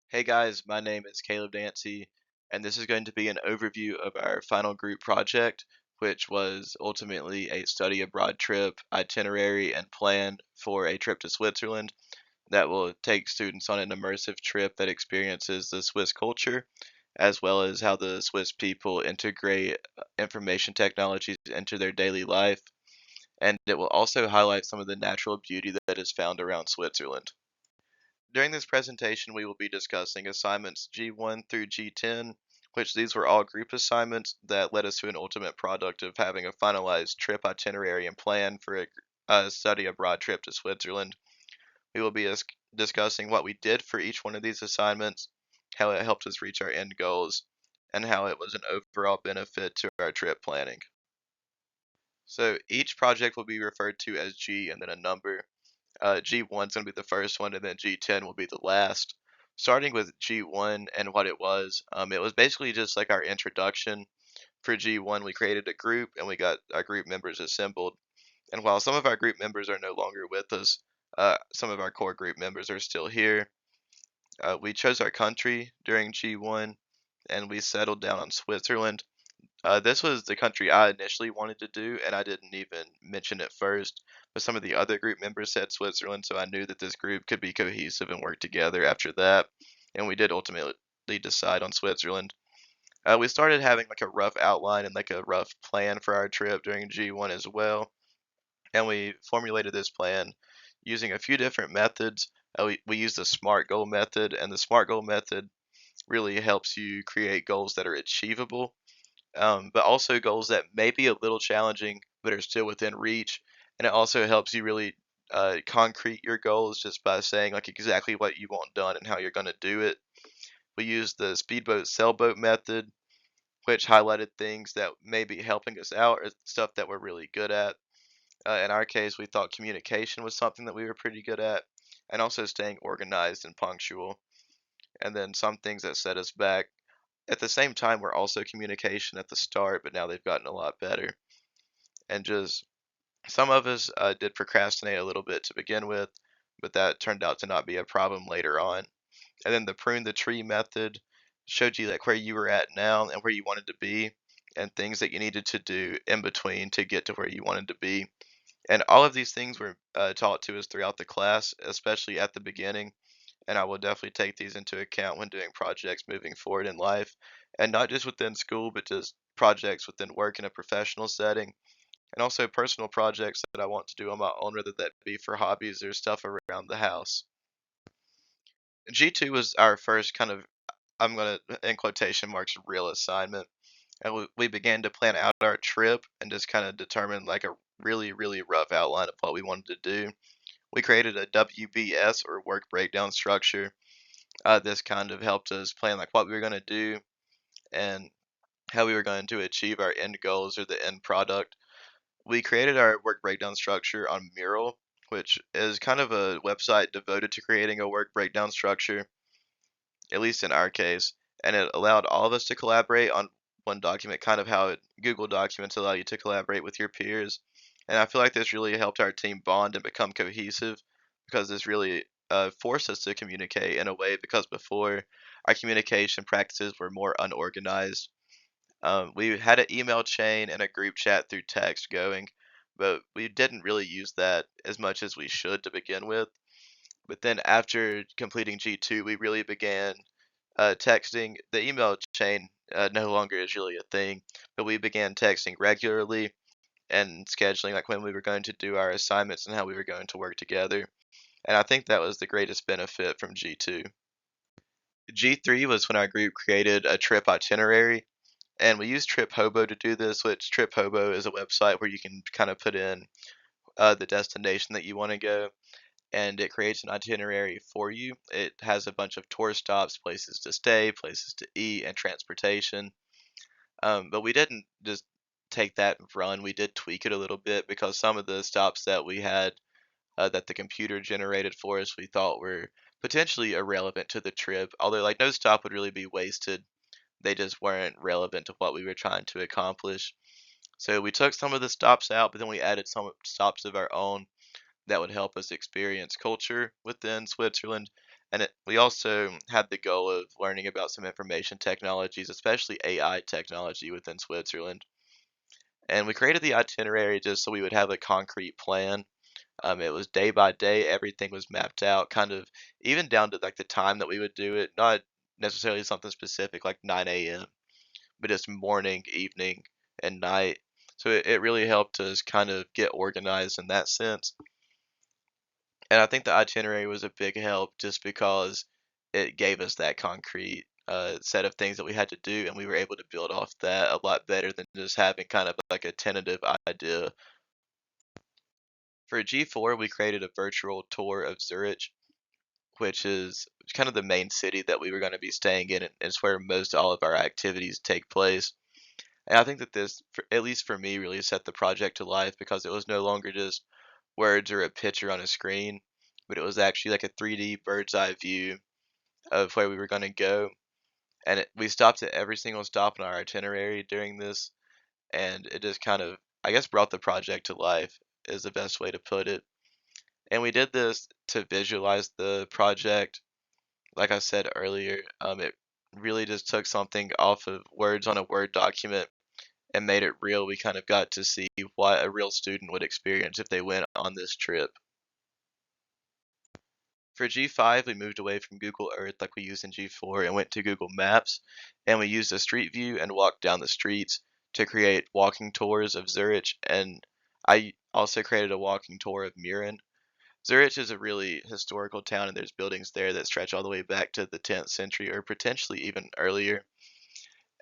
Hey guys, my name is Caleb Dancy, and this is going to be an overview of our final group project, which was ultimately a study abroad trip, itinerary, and plan for a trip to Switzerland that will take students on an immersive trip that experiences the Swiss culture, as well as how the Swiss people integrate information technologies into their daily life. And it will also highlight some of the natural beauty that is found around Switzerland. During this presentation, we will be discussing assignments G1 through G10, which these were all group assignments that led us to an ultimate product of having a finalized trip itinerary and plan for a study abroad trip to Switzerland. We will be discussing what we did for each one of these assignments, how it helped us reach our end goals, and how it was an overall benefit to our trip planning. So each project will be referred to as G and then a number. G1 is going to be the first one, and then G10 will be the last. Starting with G1 and what it was basically just like our introduction. For G1, we created a group and we got our group members assembled. And while some of our group members are no longer with us, some of our core group members are still here. We chose our country during G1 and we settled down on Switzerland. This was the country I initially wanted to do, and I didn't even mention it first. But some of the other group members said Switzerland, so I knew that this group could be cohesive and work together after that. And we did ultimately decide on Switzerland. We started having like a rough outline and like a rough plan for our trip during G1 as well. And we formulated this plan using a few different methods. We used the SMART goal method, and the SMART goal method really helps you create goals that are achievable, but also goals that may be a little challenging but are still within reach. And it also helps you really concrete your goals just by saying like exactly what you want done and how you're going to do it. We use the speedboat sailboat method, which highlighted things that may be helping us out or stuff that we're really good at. In our case, we thought communication was something that we were pretty good at, and also staying organized and punctual. And then some things that set us back at the same time were also communication at the start, but now they've gotten a lot better. And just some of us did procrastinate a little bit to begin with, but that turned out to not be a problem later on. And then the prune the tree method showed you like where you were at now and where you wanted to be, and things that you needed to do in between to get to where you wanted to be. And all of these things were taught to us throughout the class, especially at the beginning. And I will definitely take these into account when doing projects moving forward in life, and not just within school, but just projects within work in a professional setting, and also personal projects that I want to do on my own, whether that be for hobbies or stuff around the house. G2 was our first kind of, I'm going to, in quotation marks, real assignment. And we began to plan out our trip and just kind of determine like a really, really rough outline of what we wanted to do. We created a WBS or work breakdown structure. This kind of helped us plan like what we were going to do and how we were going to achieve our end goals or the end product. We created our work breakdown structure on Mural, which is kind of a website devoted to creating a work breakdown structure, at least in our case. And it allowed all of us to collaborate on one document, kind of how Google Documents allow you to collaborate with your peers. And I feel like this really helped our team bond and become cohesive, because this really forced us to communicate in a way, because before our communication practices were more unorganized. We had an email chain and a group chat through text going, but we didn't really use that as much as we should to begin with. But then after completing G2, we really began texting. The email chain no longer is really a thing, but we began texting regularly and scheduling like when we were going to do our assignments and how we were going to work together. And I think that was the greatest benefit from G2. G3 was when our group created a trip itinerary, and we used Trip Hobo to do this, which Trip Hobo is a website where you can kind of put in the destination that you want to go, and it creates an itinerary for you. It has a bunch of tour stops, places to stay, places to eat, and transportation. But we didn't just take that and run. We did tweak it a little bit, because some of the stops that we had that the computer generated for us we thought were potentially irrelevant to the trip. Although like no stop would really be wasted. They just weren't relevant to what we were trying to accomplish. So we took some of the stops out, but then we added some stops of our own that would help us experience culture within Switzerland, And we also had the goal of learning about some information technologies, especially AI technology within Switzerland. And we created the itinerary just so we would have a concrete plan. It was day by day, everything was mapped out, kind of even down to like the time that we would do it, not necessarily something specific like 9 a.m., but just morning, evening, and night. So it really helped us kind of get organized in that sense. And I think the itinerary was a big help just because it gave us that concrete set of things that we had to do, and we were able to build off that a lot better than just having kind of like a tentative idea. For G4, we created a virtual tour of Zurich, which is kind of the main city that we were going to be staying in, and it's where most all of our activities take place. And I think that this, at least for me, really set the project to life because it was no longer just words or a picture on a screen, but it was actually like a 3D bird's eye view of where we were going to go. And we stopped at every single stop in our itinerary during this, and it just kind of, I guess, brought the project to life, is the best way to put it. And we did this to visualize the project. Like I said earlier, it really just took something off of words on a Word document and made it real. We kind of got to see what a real student would experience if they went on this trip. For G5, we moved away from Google Earth like we used in G4 and went to Google Maps, and we used a street view and walked down the streets to create walking tours of Zurich, and I also created a walking tour of Murin. Zurich is a really historical town, and there's buildings there that stretch all the way back to the 10th century or potentially even earlier.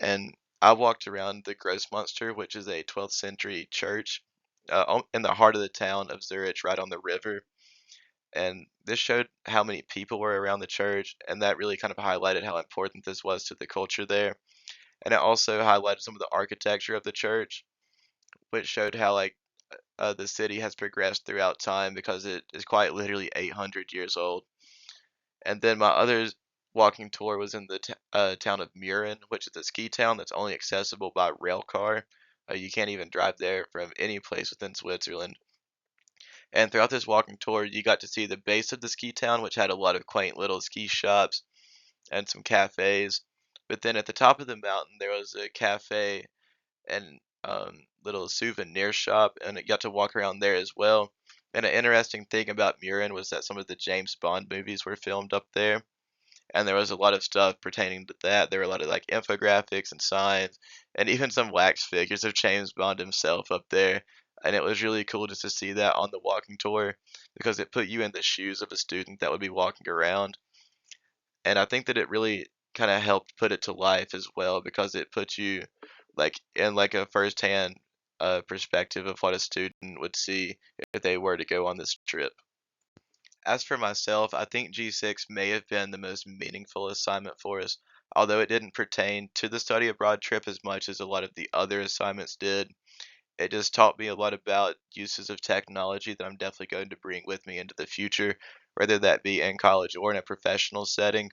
And I walked around the Grossmünster, which is a 12th century church in the heart of the town of Zurich, right on the river. And this showed how many people were around the church, and that really kind of highlighted how important this was to the culture there. And it also highlighted some of the architecture of the church, which showed how like the city has progressed throughout time because it is quite literally 800 years old. And then my other walking tour was in the town of Murin, which is a ski town that's only accessible by rail car. You can't even drive there from any place within Switzerland. And throughout this walking tour, you got to see the base of the ski town, which had a lot of quaint little ski shops and some cafes. But then at the top of the mountain, there was a cafe and little souvenir shop, and it got to walk around there as well. And an interesting thing about Murin was that some of the James Bond movies were filmed up there, and there was a lot of stuff pertaining to that. There were a lot of like infographics and signs, and even some wax figures of James Bond himself up there. And it was really cool just to see that on the walking tour because it put you in the shoes of a student that would be walking around. And I think that it really kind of helped put it to life as well because it puts you like in like a firsthand perspective of what a student would see if they were to go on this trip. As for myself, I think G6 may have been the most meaningful assignment for us, although it didn't pertain to the study abroad trip as much as a lot of the other assignments did. It just taught me a lot about uses of technology that I'm definitely going to bring with me into the future, whether that be in college or in a professional setting.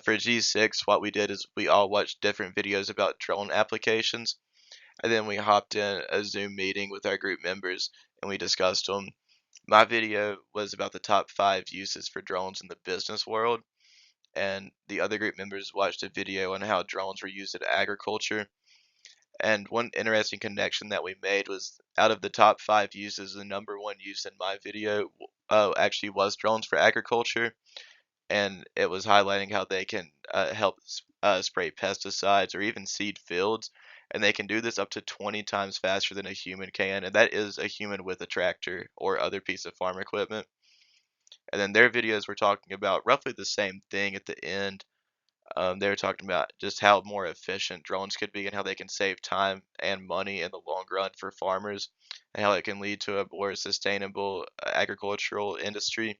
For G6, what we did is we all watched different videos about drone applications, and then we hopped in a Zoom meeting with our group members and we discussed them. My video was about the top 5 uses for drones in the business world, and the other group members watched a video on how drones were used in agriculture. And one interesting connection that we made was out of the top 5 uses, the number one use in my video actually was drones for agriculture, and it was highlighting how they can help spray pesticides or even seed fields, and they can do this up to 20 times faster than a human can, and that is a human with a tractor or other piece of farm equipment. And then their videos were talking about roughly the same thing at the end. They were talking about just how more efficient drones could be and how they can save time and money in the long run for farmers, and how it can lead to a more sustainable agricultural industry.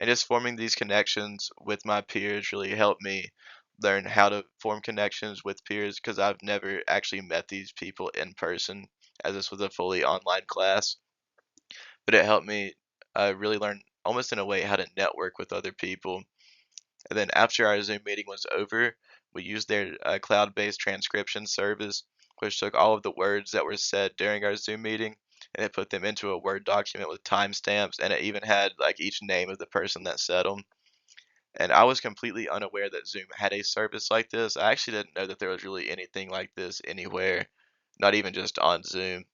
And just forming these connections with my peers really helped me learn how to form connections with peers because I've never actually met these people in person, as this was a fully online class. But it helped me really learn, almost in a way, how to network with other people. And then after our Zoom meeting was over, we used their cloud-based transcription service, which took all of the words that were said during our Zoom meeting and it put them into a Word document with timestamps, and it even had like each name of the person that said them. And I was completely unaware that Zoom had a service like this. I actually didn't know that there was really anything like this anywhere, not even just on Zoom.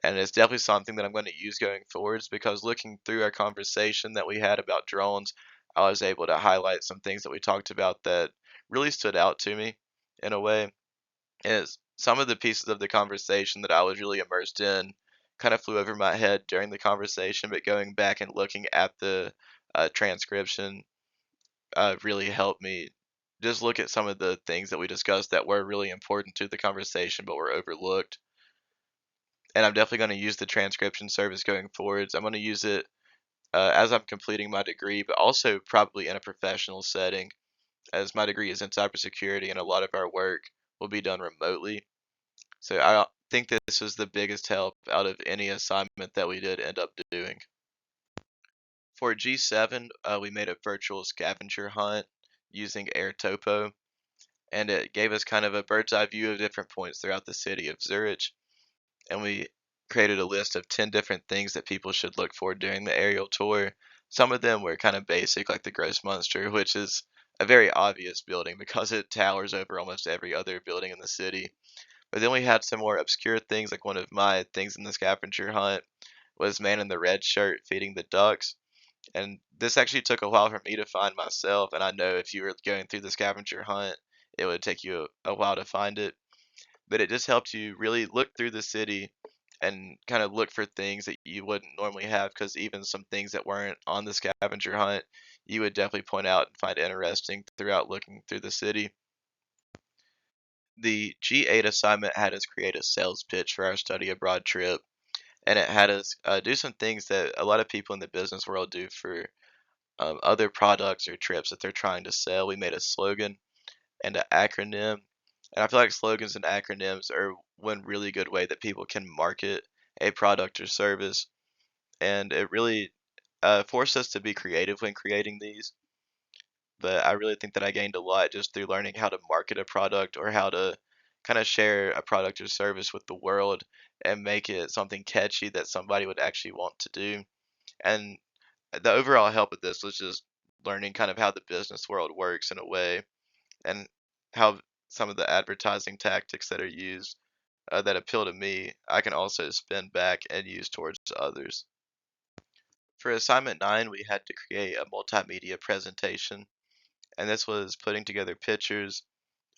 And it's definitely something that I'm going to use going forwards because looking through our conversation that we had about drones, I was able to highlight some things that we talked about that really stood out to me in a way. Is some of the pieces of the conversation that I was really immersed in kind of flew over my head during the conversation, but going back and looking at the transcription really helped me just look at some of the things that we discussed that were really important to the conversation but were overlooked. And I'm definitely going to use the transcription service going forwards. I'm going to use it as I'm completing my degree, but also probably in a professional setting, as my degree is in cybersecurity and a lot of our work will be done remotely. So I think this was the biggest help out of any assignment that we did end up doing. For G7, we made a virtual scavenger hunt using AirTopo, and it gave us kind of a bird's eye view of different points throughout the city of Zurich. And we created a list of 10 different things that people should look for during the aerial tour. Some of them were kind of basic, like the Grossmünster, which is a very obvious building because it towers over almost every other building in the city. But then we had some more obscure things, like one of my things in the scavenger hunt was man in the red shirt feeding the ducks. And this actually took a while for me to find myself, and I know if you were going through the scavenger hunt, it would take you a while to find it. But it just helped you really look through the city and kind of look for things that you wouldn't normally have, because even some things that weren't on the scavenger hunt, you would definitely point out and find interesting throughout looking through the city. The G8 assignment had us create a sales pitch for our study abroad trip, and it had us do some things that a lot of people in the business world do for other products or trips that they're trying to sell. We made a slogan and an acronym, and I feel like slogans and acronyms are one really good way that people can market a product or service, and it really forced us to be creative when creating these. But I really think that I gained a lot just through learning how to market a product or how to kind of share a product or service with the world and make it something catchy that somebody would actually want to do. And the overall help of this was just learning kind of how the business world works in a way, and how some of the advertising tactics that are used that appeal to me, I can also spin back and use towards others. For assignment 9, we had to create a multimedia presentation, and this was putting together pictures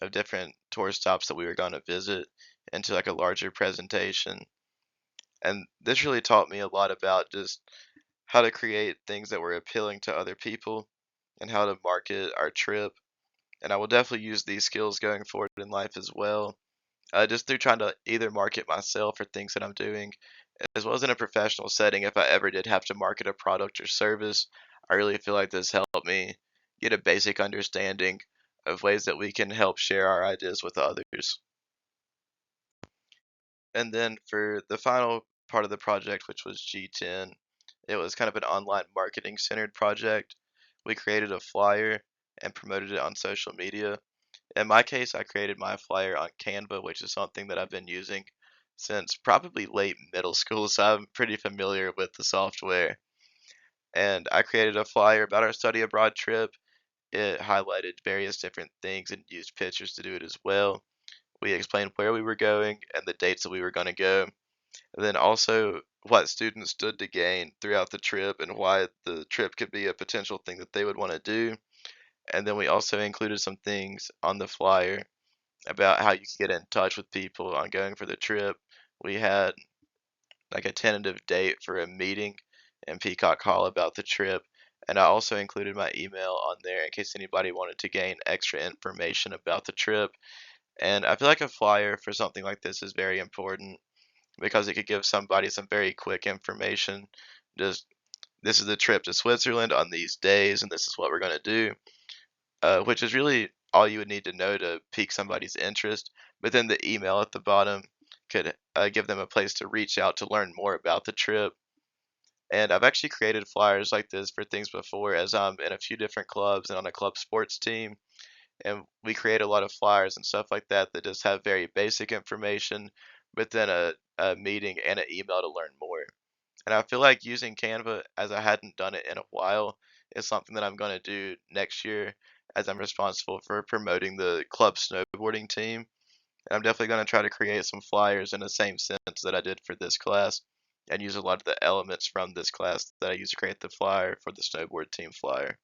of different tourist stops that we were going to visit into like a larger presentation. And this really taught me a lot about just how to create things that were appealing to other people and how to market our trip. And I will definitely use these skills going forward in life as well, just through trying to either market myself or things that I'm doing, as well as in a professional setting. If I ever did have to market a product or service, I really feel like this helped me get a basic understanding of ways that we can help share our ideas with others. And then for the final part of the project, which was G10, it was kind of an online marketing centered project. We created a flyer and promoted it on social media. In my case, I created my flyer on Canva, which is something that I've been using since probably late middle school, so I'm pretty familiar with the software. And I created a flyer about our study abroad trip. It highlighted various different things and used pictures to do it as well. We explained where we were going and the dates that we were going to go, and then also what students stood to gain throughout the trip and why the trip could be a potential thing that they would want to do. And then we also included some things on the flyer about how you can get in touch with people on going for the trip. We had like a tentative date for a meeting in Peacock Hall about the trip, and I also included my email on there in case anybody wanted to gain extra information about the trip. And I feel like a flyer for something like this is very important because it could give somebody some very quick information. Just, this is the trip to Switzerland on these days, and this is what we're going to do, which is really all you would need to know to pique somebody's interest. But then the email at the bottom could give them a place to reach out to learn more about the trip. And I've actually created flyers like this for things before, as I'm in a few different clubs and on a club sports team. And we create a lot of flyers and stuff like that that just have very basic information, but then a meeting and an email to learn more. And I feel like using Canva, as I hadn't done it in a while, is something that I'm going to do next year as I'm responsible for promoting the club snowboarding team. And I'm definitely going to try to create some flyers in the same sense that I did for this class and use a lot of the elements from this class that I used to create the flyer for the snowboard team flyer.